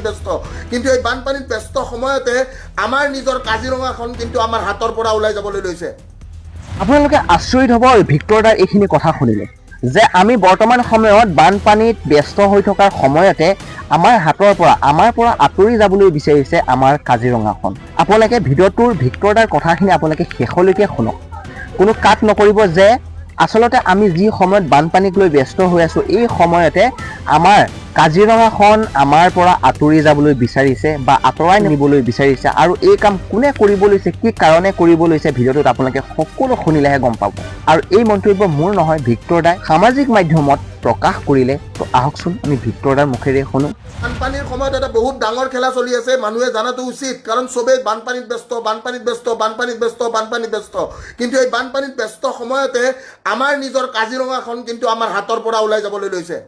ব্যস্ত কিন্তু এই বানপানীত ব্যস্ত সময়তে আমাৰ নিজৰ কাজিৰঙাখন কিন্তু আমাৰ হাতৰ পৰা ওলাই যাবলৈ লৈছে। আপোনালোকে আচৰিত হ'ব ভিক্টৰ দাৰ এইখিনি কথা শুনিলে যে আমি বৰ্তমান সময়ত বানপানীত ব্যস্ত হৈ থকাৰ সময়তে আমাৰ পৰা আঁতৰি যাবলৈ বিচাৰিছে আমাৰ কাজিৰঙাখন। আপোনালোকে ভিডিঅ'টোৰ ভিক্টৰ দাৰ কথাখিনি আপোনালোকে শেষলৈকে শুনক, কোনো কাট নকৰিব যে আচলতে আমি যি সময়ত বানপানীক লৈ ব্যস্ত হৈ আছোঁ এই সময়তে আমাৰ কাজিৰঙাখন আমাৰ পৰা আঁতৰি যাবলৈ বিচাৰিছে বা আঁতৰাই নিবলৈ বিচাৰিছে। আৰু এই কাম কোনে কৰিব লৈছে, কি কাৰণে কৰিব লৈছে, ভিডিঅ'টোত আপোনালোকে সকলো শুনিলেহে গম পাব। আৰু এই মন্তব্য মোৰ নহয়, ভিক্টৰ দাই সামাজিক মাধ্যমত প্ৰকাশ কৰিলে। তো আহকচোন আমি ভিক্টৰ দাৰ মুখেৰে শুনো। বানপানীৰ সময়ত এটা বহুত ডাঙৰ খেলা চলি আছে, মানুহে জানাটো উচিত, কাৰণ চবেই বানপানীত ব্যস্ত। কিন্তু এই বানপানীত ব্যস্ত সময়তে আমাৰ নিজৰ কাজিৰঙাখন কিন্তু আমাৰ হাতৰ পৰা ওলাই যাবলৈ লৈছে।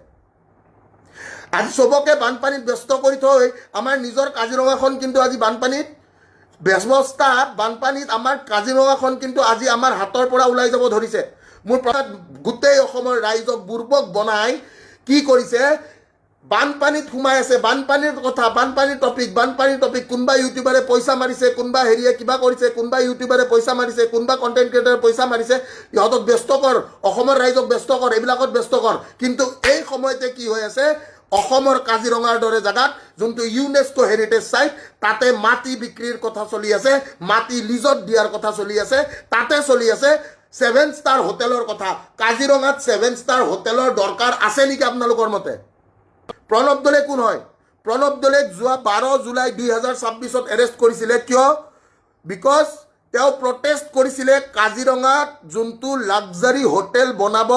আজি চবকে বানপানীত ব্যস্ত কৰি থৈ আমাৰ নিজৰ কাজিৰঙাখন কিন্তু আজি বানপানীত আমাৰ কাজিৰঙাখন কিন্তু আজি আমাৰ হাতৰ পৰা ওলাই যাব ধৰিছে। মোৰ প্ৰথম গোটেই অসমৰ ৰাইজক বুৰ্বক বনাই কি কৰিছে, বানপানীত সোমাই আছে, বানপানীৰ কথা, বানপানীৰ টপিক, কোনোবা ইউটিউবাৰে পইচা মাৰিছে, কোনোবা হেৰিয়ে কিবা কৰিছে, কোনোবা ইউটিউবাৰে পইচা মাৰিছে, কোনোবা কণ্টেণ্ট ক্ৰিয়েটাৰে পইচা মাৰিছে, ইহঁতক ব্যস্ত কৰ, অসমৰ ৰাইজক ব্যস্ত কৰ, এইবিলাকত ব্যস্ত কৰ। কিন্তু এই সময়তে কি হৈ আছে, অসমৰ কাজিৰঙাৰ দৰে জাগাত যোনটো ইউনেস্কো হেৰিটেজ চাইট, তাতে মাটি বিক্ৰীৰ কথা চলি আছে, মাটি লিজত দিয়াৰ কথা চলি আছে, তাতে চলি আছে 7 ষ্টাৰ হোটেলৰ কথা। কাজিৰঙাত 7 ষ্টাৰ হোটেলৰ দৰকাৰ আছে নেকি আপোনালোকৰ মতে? প্ৰণৱ দলে কোন হয়? প্ৰণৱ দলেক যোৱা 12 জুলাই 2026 এৰেষ্ট কৰিছিলে। কিয়? বিকজ তেওঁ প্ৰটেষ্ট কৰিছিলে কাজিৰঙাত যোনটো লাক্সাৰী হোটেল বনাব,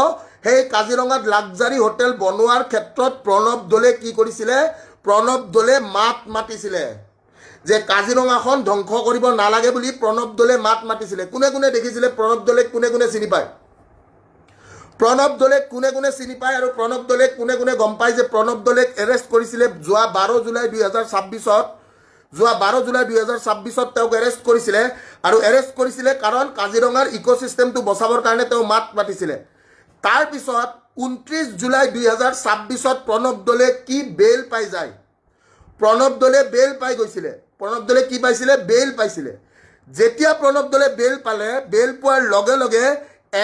সেই কাজিৰঙাত লাক্সাৰী হোটেল বনোৱাৰ ক্ষেত্ৰত প্ৰণৱ দলে কি কৰিছিলে, প্ৰণৱ দলে মাত মাতিছিলে যে কাজিৰঙাখন ধ্বংস কৰিব নালাগে বুলি প্ৰণৱ দলে মাত মাতিছিলে। কোনে কোনে দেখিছিলে প্ৰণৱ দলেক? কোনে কোনে চিনি পায়? প্ৰণৱ দলেক কোনে কোনে চিনি পায়? আৰু প্ৰণৱ দলেক কোনে কোনে গম পায় যে প্ৰণৱ দলেক এৰেষ্ট কৰিছিলে যোৱা 12 জুলাই 2026? যোৱা 12 জুলাই 2026 তেওঁক এৰেষ্ট কৰিছিলে। আৰু এৰেষ্ট কৰিছিলে কাৰণ কাজিৰঙাৰ ইক'চিষ্টেমটো বচাবৰ কাৰণে তেওঁ মাত মাতিছিলে। তাৰপিছত 29 জুলাই 2026 প্ৰণৱ দলে কি বেল পাই যায়? প্ৰণৱ দলে বেল পাই গৈছিলে। প্ৰণৱ দলে কি পাইছিলে? বেল পাইছিলে। যেতিয়া প্ৰণৱ দলে বেল পালে, বেল পোৱাৰ লগে লগে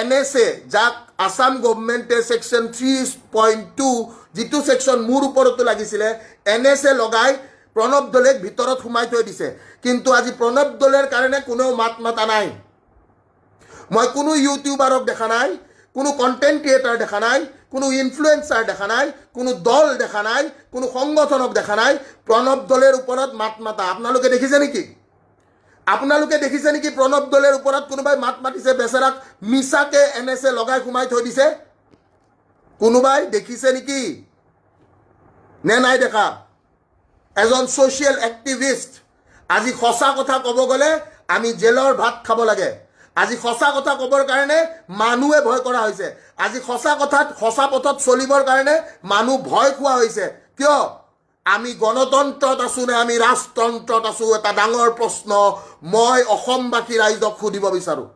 NSA, যাক আসাম গভৰ্ণমেণ্টে ছেকশ্যন 3.2 যিটো ছেকশ্যন মোৰ ওপৰতো লাগিছিলে, NSA লগাই প্ৰণৱ দলেক ভিতৰত সোমাই থৈ দিছে। কিন্তু আজি প্ৰণৱ দলেৰ কাৰণে কোনেও মাত মাতা নাই। মই কোনো ইউটিউবাৰক দেখা নাই, কোনো কণ্টেণ্ট ক্ৰিয়েটাৰ দেখা নাই, কোনো ইনফ্লুৱেঞ্চাৰ দেখা নাই, কোনো দল দেখা নাই, কোনো সংগঠনক দেখা নাই প্ৰণৱ দলেৰ ওপৰত মাত মাতা। আপোনালোকে দেখিছে নেকি? আপোনালোকে দেখিছে নেকি প্ৰণৱ দলেৰ ওপৰত কোনোবাই মাত মাতিছে? বেচেৰাক মিছাকে NSA লগাই সোমাই থৈ দিছে। কোনোবাই দেখিছে নেকি নে নাই দেখা? এজন ছ'চিয়েল এক্টিভিষ্ট। আজি সঁচা কথা ক'ব গ'লে আমি জেলৰ ভাত খাব লাগে। আজি সঁচা কথা ক'বৰ কাৰণে মানুহে ভয় কৰা হৈছে। আজি সঁচা কথাত, সঁচা পথত চলিবৰ কাৰণে মানুহ ভয় খোৱা হৈছে। কিয়? আমি গণতন্ত্ৰত আছোঁ নে আমি ৰাজতন্ত্ৰত আছোঁ? এটা ডাঙৰ প্ৰশ্ন মই অসমবাসী ৰাইজক সুধিব বিচাৰোঁ।